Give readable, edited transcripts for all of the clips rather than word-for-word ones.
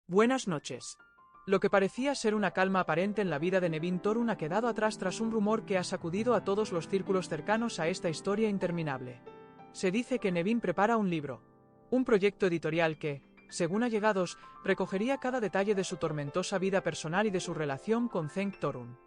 Buenas noches. Lo que parecía ser una calma aparente en la vida de Nevin Thorun ha quedado atrás tras un rumor que ha sacudido a todos los círculos cercanos a esta historia interminable. Se dice que Nevin prepara un libro, un proyecto editorial que, según allegados, recogería cada detalle de su tormentosa vida personal y de su relación con Cenk Thorun.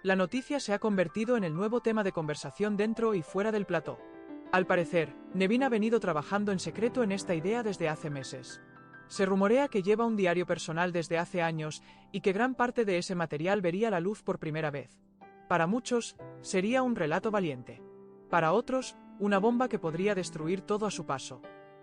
La noticia se ha convertido en el nuevo tema de conversación dentro y fuera del plató. Al parecer, Nevin ha venido trabajando en secreto en esta idea desde hace meses. Se rumorea que lleva un diario personal desde hace años y que gran parte de ese material vería la luz por primera vez. Para muchos, sería un relato valiente. Para otros, una bomba que podría destruir todo a su paso.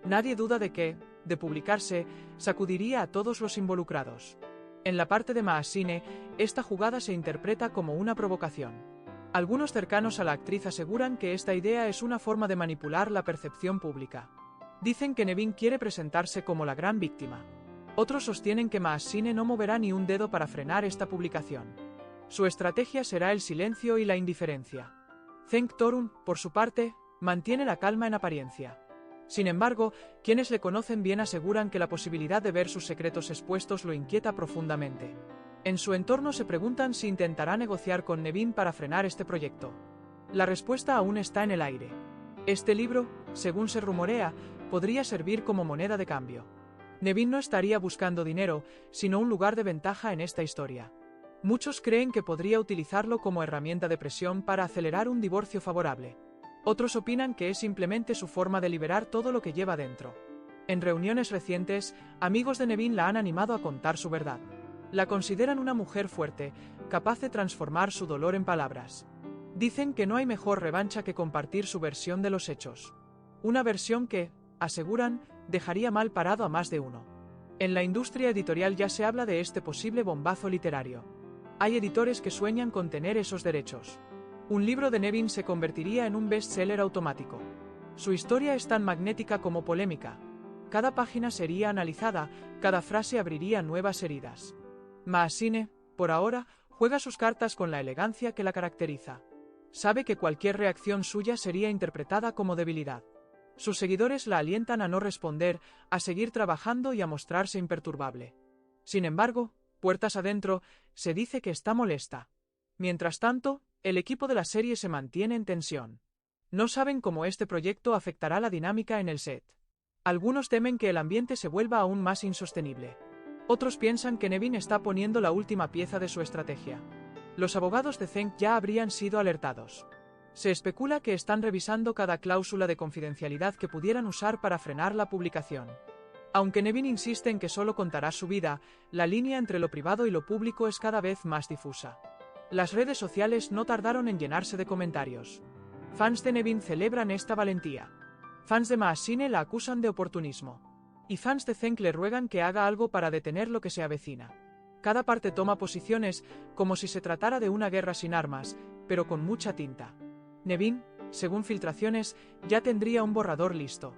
Nadie duda de que, de publicarse, sacudiría a todos los involucrados. En la parte de Maasine, esta jugada se interpreta como una provocación. Algunos cercanos a la actriz aseguran que esta idea es una forma de manipular la percepción pública. Dicen que Nevin quiere presentarse como la gran víctima. Otros sostienen que Maasine no moverá ni un dedo para frenar esta publicación. Su estrategia será el silencio y la indiferencia. Cenk Thorun, por su parte, mantiene la calma en apariencia. Sin embargo, quienes le conocen bien aseguran que la posibilidad de ver sus secretos expuestos lo inquieta profundamente. En su entorno se preguntan si intentará negociar con Nevin para frenar este proyecto. La respuesta aún está en el aire. Este libro, según se rumorea, podría servir como moneda de cambio. Nevin no estaría buscando dinero, sino un lugar de ventaja en esta historia. Muchos creen que podría utilizarlo como herramienta de presión para acelerar un divorcio favorable. Otros opinan que es simplemente su forma de liberar todo lo que lleva dentro. En reuniones recientes, amigos de Nevin la han animado a contar su verdad. La consideran una mujer fuerte, capaz de transformar su dolor en palabras. Dicen que no hay mejor revancha que compartir su versión de los hechos. Una versión que, aseguran, dejaría mal parado a más de uno. En la industria editorial ya se habla de este posible bombazo literario. Hay editores que sueñan con tener esos derechos. Un libro de Nevin se convertiría en un bestseller automático. Su historia es tan magnética como polémica. Cada página sería analizada, cada frase abriría nuevas heridas. Maasine, por ahora, juega sus cartas con la elegancia que la caracteriza. Sabe que cualquier reacción suya sería interpretada como debilidad. Sus seguidores la alientan a no responder, a seguir trabajando y a mostrarse imperturbable. Sin embargo, puertas adentro, se dice que está molesta. Mientras tanto, el equipo de la serie se mantiene en tensión. No saben cómo este proyecto afectará la dinámica en el set. Algunos temen que el ambiente se vuelva aún más insostenible. Otros piensan que Nevin está poniendo la última pieza de su estrategia. Los abogados de Cenk ya habrían sido alertados. Se especula que están revisando cada cláusula de confidencialidad que pudieran usar para frenar la publicación. Aunque Nevin insiste en que solo contará su vida, la línea entre lo privado y lo público es cada vez más difusa. Las redes sociales no tardaron en llenarse de comentarios. Fans de Nevin celebran esta valentía. Fans de Maasine la acusan de oportunismo. Y fans de Cenk le ruegan que haga algo para detener lo que se avecina. Cada parte toma posiciones como si se tratara de una guerra sin armas, pero con mucha tinta. Nevin, según filtraciones, ya tendría un borrador listo.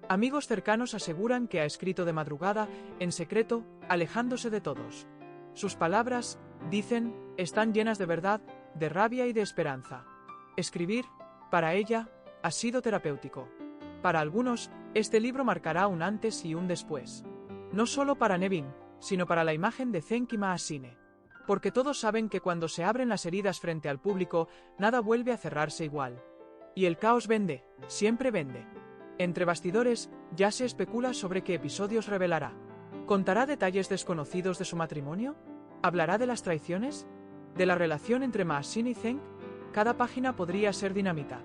Amigos cercanos aseguran que ha escrito de madrugada, en secreto, alejándose de todos. Sus palabras, dicen, están llenas de verdad, de rabia y de esperanza. Escribir, para ella, ha sido terapéutico. Para algunos, este libro marcará un antes y un después. No solo para Nevin, sino para la imagen de Cenk y Maasine. Porque todos saben que cuando se abren las heridas frente al público, nada vuelve a cerrarse igual. Y el caos vende, siempre vende. Entre bastidores, ya se especula sobre qué episodios revelará. ¿Contará detalles desconocidos de su matrimonio? ¿Hablará de las traiciones? ¿De la relación entre Maasine y Cenk? Cada página podría ser dinamita.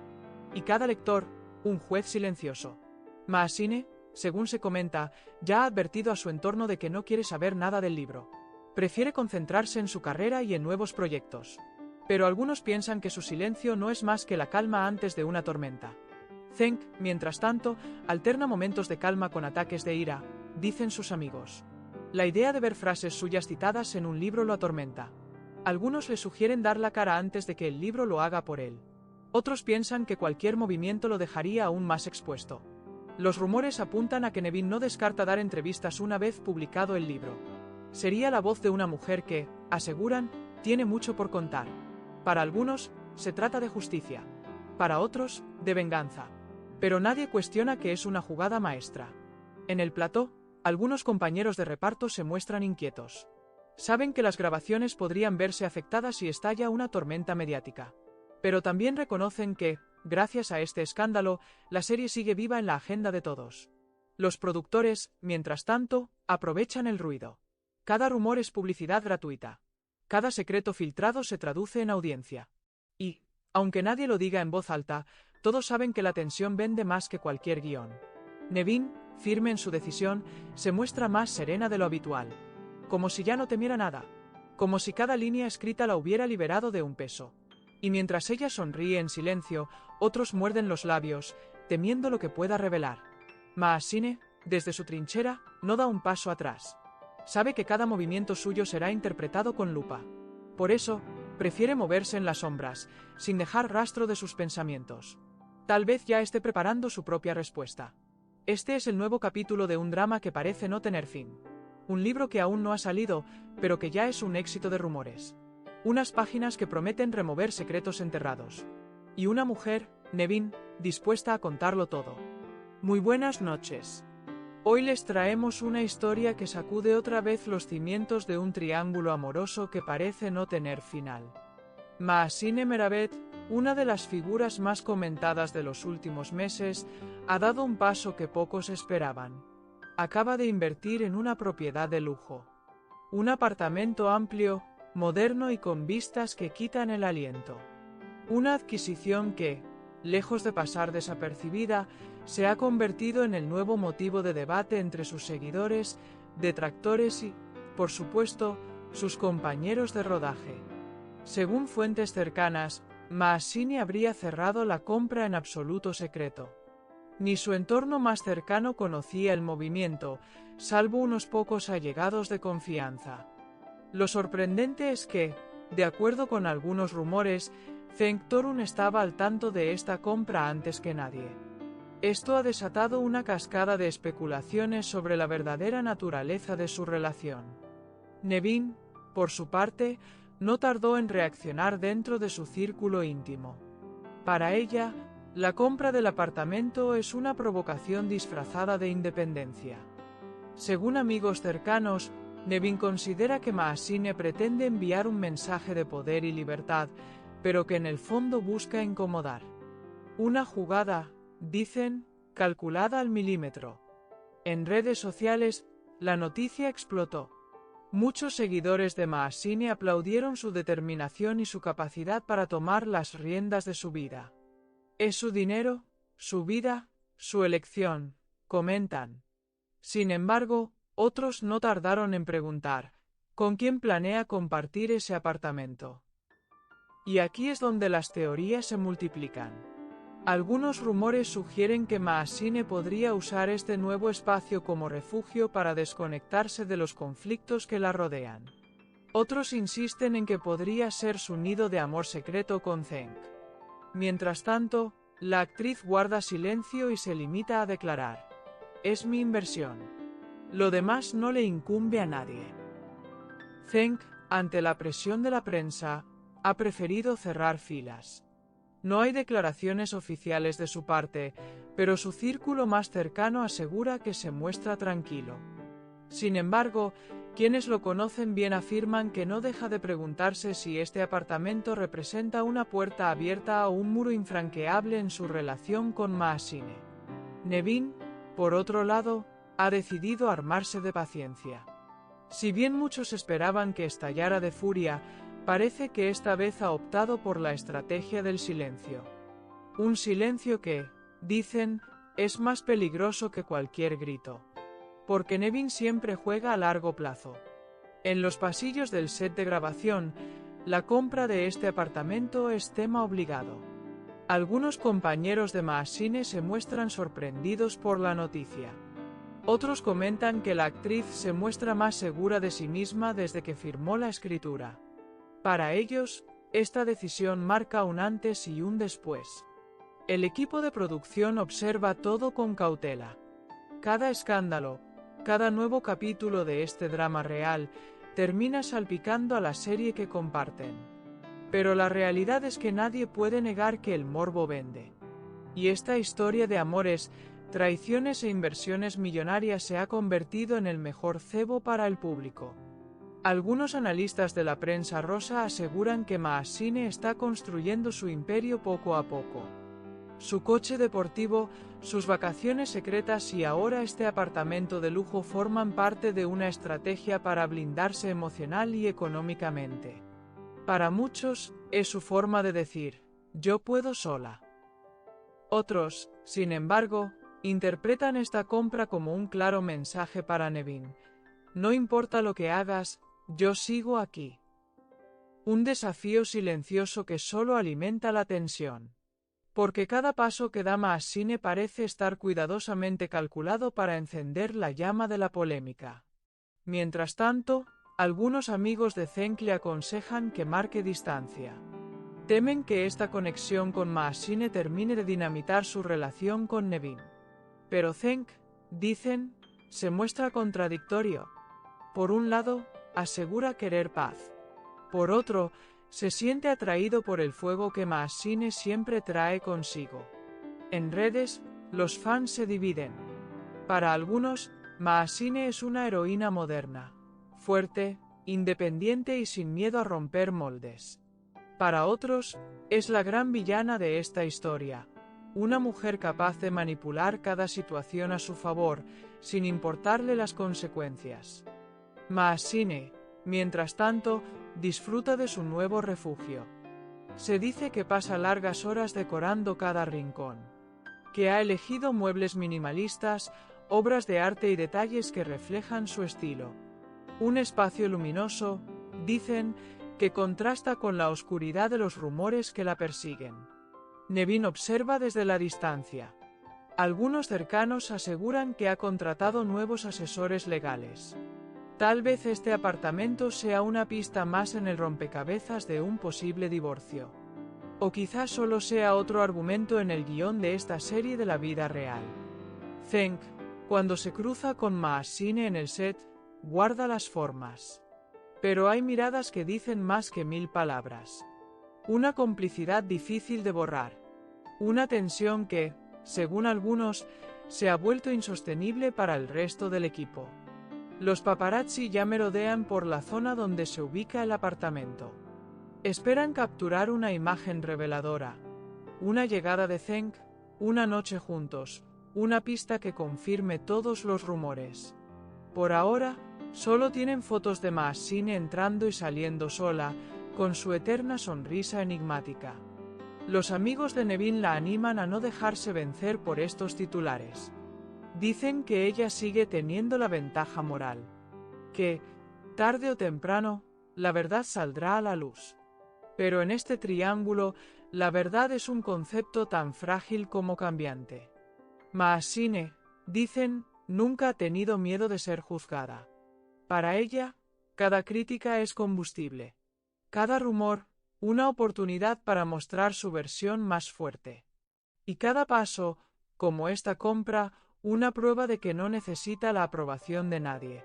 Y cada lector, un juez silencioso. Maasine, según se comenta, ya ha advertido a su entorno de que no quiere saber nada del libro. Prefiere concentrarse en su carrera y en nuevos proyectos. Pero algunos piensan que su silencio no es más que la calma antes de una tormenta. Cenk, mientras tanto, alterna momentos de calma con ataques de ira, dicen sus amigos. La idea de ver frases suyas citadas en un libro lo atormenta. Algunos le sugieren dar la cara antes de que el libro lo haga por él. Otros piensan que cualquier movimiento lo dejaría aún más expuesto. Los rumores apuntan a que Nevin no descarta dar entrevistas una vez publicado el libro. Sería la voz de una mujer que, aseguran, tiene mucho por contar. Para algunos, se trata de justicia. Para otros, de venganza. Pero nadie cuestiona que es una jugada maestra. En el plató, Algunos compañeros de reparto se muestran inquietos. Saben que las grabaciones podrían verse afectadas si estalla una tormenta mediática. Pero también reconocen que, gracias a este escándalo, la serie sigue viva en la agenda de todos. Los productores, mientras tanto, aprovechan el ruido. Cada rumor es publicidad gratuita. Cada secreto filtrado se traduce en audiencia. Y, aunque nadie lo diga en voz alta, todos saben que la tensión vende más que cualquier guión. Nevin, firme en su decisión, se muestra más serena de lo habitual. Como si ya no temiera nada. Como si cada línea escrita la hubiera liberado de un peso. Y mientras ella sonríe en silencio, otros muerden los labios, temiendo lo que pueda revelar. Maasine, desde su trinchera, no da un paso atrás. Sabe que cada movimiento suyo será interpretado con lupa. Por eso, prefiere moverse en las sombras, sin dejar rastro de sus pensamientos. Tal vez ya esté preparando su propia respuesta. Este es el nuevo capítulo de un drama que parece no tener fin. Un libro que aún no ha salido, pero que ya es un éxito de rumores. Unas páginas que prometen remover secretos enterrados. Y una mujer, Nevin, dispuesta a contarlo todo. Muy buenas noches. Hoy les traemos una historia que sacude otra vez los cimientos de un triángulo amoroso que parece no tener final. Maasine Meravet, una de las figuras más comentadas de los últimos meses, ha dado un paso que pocos esperaban. Acaba de invertir en una propiedad de lujo. Un apartamento amplio, moderno y con vistas que quitan el aliento. Una adquisición que, lejos de pasar desapercibida, se ha convertido en el nuevo motivo de debate entre sus seguidores, detractores y, por supuesto, sus compañeros de rodaje. Según fuentes cercanas, Maasine habría cerrado la compra en absoluto secreto. Ni su entorno más cercano conocía el movimiento, salvo unos pocos allegados de confianza. Lo sorprendente es que, de acuerdo con algunos rumores, Zeng Torun estaba al tanto de esta compra antes que nadie. Esto ha desatado una cascada de especulaciones sobre la verdadera naturaleza de su relación. Nevin, por su parte, no tardó en reaccionar dentro de su círculo íntimo. Para ella, la compra del apartamento es una provocación disfrazada de independencia. Según amigos cercanos, Nevin considera que Maasine pretende enviar un mensaje de poder y libertad, pero que en el fondo busca incomodar. Una jugada, dicen, calculada al milímetro. En redes sociales, la noticia explotó. Muchos seguidores de Maasine aplaudieron su determinación y su capacidad para tomar las riendas de su vida. Es su dinero, su vida, su elección, comentan. Sin embargo, otros no tardaron en preguntar, ¿con quién planea compartir ese apartamento? Y aquí es donde las teorías se multiplican. Algunos rumores sugieren que Maasine podría usar este nuevo espacio como refugio para desconectarse de los conflictos que la rodean. Otros insisten en que podría ser su nido de amor secreto con Zeng. Mientras tanto, la actriz guarda silencio y se limita a declarar: «Es mi inversión. Lo demás no le incumbe a nadie». Zeng, ante la presión de la prensa, ha preferido cerrar filas. No hay declaraciones oficiales de su parte, pero su círculo más cercano asegura que se muestra tranquilo. Sin embargo, quienes lo conocen bien afirman que no deja de preguntarse si este apartamento representa una puerta abierta o un muro infranqueable en su relación con Maasine. Nevin, por otro lado, ha decidido armarse de paciencia. Si bien muchos esperaban que estallara de furia, parece que esta vez ha optado por la estrategia del silencio. Un silencio que, dicen, es más peligroso que cualquier grito. Porque Nevin siempre juega a largo plazo. En los pasillos del set de grabación, la compra de este apartamento es tema obligado. Algunos compañeros de Maasine se muestran sorprendidos por la noticia. Otros comentan que la actriz se muestra más segura de sí misma desde que firmó la escritura. Para ellos, esta decisión marca un antes y un después. El equipo de producción observa todo con cautela. Cada escándalo, cada nuevo capítulo de este drama real, termina salpicando a la serie que comparten. Pero la realidad es que nadie puede negar que el morbo vende. Y esta historia de amores, traiciones e inversiones millonarias se ha convertido en el mejor cebo para el público. Algunos analistas de la prensa rosa aseguran que Maassine está construyendo su imperio poco a poco. Su coche deportivo, sus vacaciones secretas y ahora este apartamento de lujo forman parte de una estrategia para blindarse emocional y económicamente. Para muchos, es su forma de decir, yo puedo sola. Otros, sin embargo, interpretan esta compra como un claro mensaje para Nevin. No importa lo que hagas, yo sigo aquí. Un desafío silencioso que solo alimenta la tensión. Porque cada paso que da Maassine parece estar cuidadosamente calculado para encender la llama de la polémica. Mientras tanto, algunos amigos de Cenk le aconsejan que marque distancia. Temen que esta conexión con Maassine termine de dinamitar su relación con Nevin. Pero Cenk, dicen, se muestra contradictorio. Por un lado, asegura querer paz. Por otro, se siente atraído por el fuego que Maassine siempre trae consigo. En redes, los fans se dividen. Para algunos, Maassine es una heroína moderna, fuerte, independiente y sin miedo a romper moldes. Para otros, es la gran villana de esta historia, una mujer capaz de manipular cada situación a su favor, sin importarle las consecuencias. Maassine, mientras tanto, disfruta de su nuevo refugio. Se dice que pasa largas horas decorando cada rincón, que ha elegido muebles minimalistas, obras de arte y detalles que reflejan su estilo. Un espacio luminoso, dicen, que contrasta con la oscuridad de los rumores que la persiguen. Nevin observa desde la distancia. Algunos cercanos aseguran que ha contratado nuevos asesores legales. Tal vez este apartamento sea una pista más en el rompecabezas de un posible divorcio. O quizás solo sea otro argumento en el guión de esta serie de la vida real. Cenk, cuando se cruza con Maassine en el set, guarda las formas. Pero hay miradas que dicen más que 1000 palabras. Una complicidad difícil de borrar. Una tensión que, según algunos, se ha vuelto insostenible para el resto del equipo. Los paparazzi ya merodean por la zona donde se ubica el apartamento. Esperan capturar una imagen reveladora. Una llegada de Cenk, una noche juntos, una pista que confirme todos los rumores. Por ahora, solo tienen fotos de Maassine entrando y saliendo sola, con su eterna sonrisa enigmática. Los amigos de Nevin la animan a no dejarse vencer por estos titulares. Dicen que ella sigue teniendo la ventaja moral. Que, tarde o temprano, la verdad saldrá a la luz. Pero en este triángulo, la verdad es un concepto tan frágil como cambiante. Maassine, dicen, nunca ha tenido miedo de ser juzgada. Para ella, cada crítica es combustible. Cada rumor, una oportunidad para mostrar su versión más fuerte. Y cada paso, como esta compra, una prueba de que no necesita la aprobación de nadie.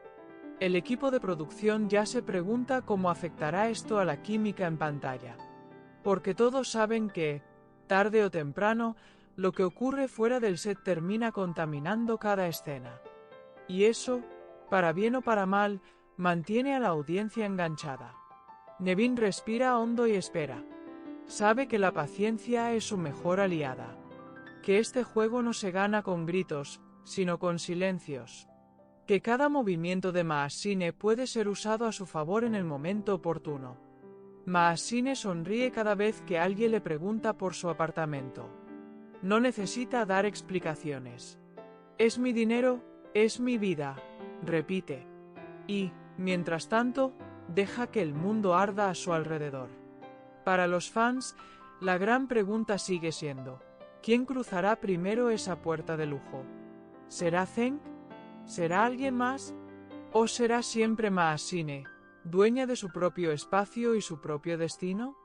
El equipo de producción ya se pregunta cómo afectará esto a la química en pantalla. Porque todos saben que, tarde o temprano, lo que ocurre fuera del set termina contaminando cada escena. Y eso, para bien o para mal, mantiene a la audiencia enganchada. Nevin respira hondo y espera. Sabe que la paciencia es su mejor aliada. Que este juego no se gana con gritos, sino con silencios. Que cada movimiento de Maassine puede ser usado a su favor en el momento oportuno. Maassine sonríe cada vez que alguien le pregunta por su apartamento. No necesita dar explicaciones. Es mi dinero, es mi vida, repite. Y, mientras tanto, deja que el mundo arda a su alrededor. Para los fans, la gran pregunta sigue siendo: ¿quién cruzará primero esa puerta de lujo? ¿Será Cenk? ¿Será alguien más? ¿O será siempre Maassine, dueña de su propio espacio y su propio destino?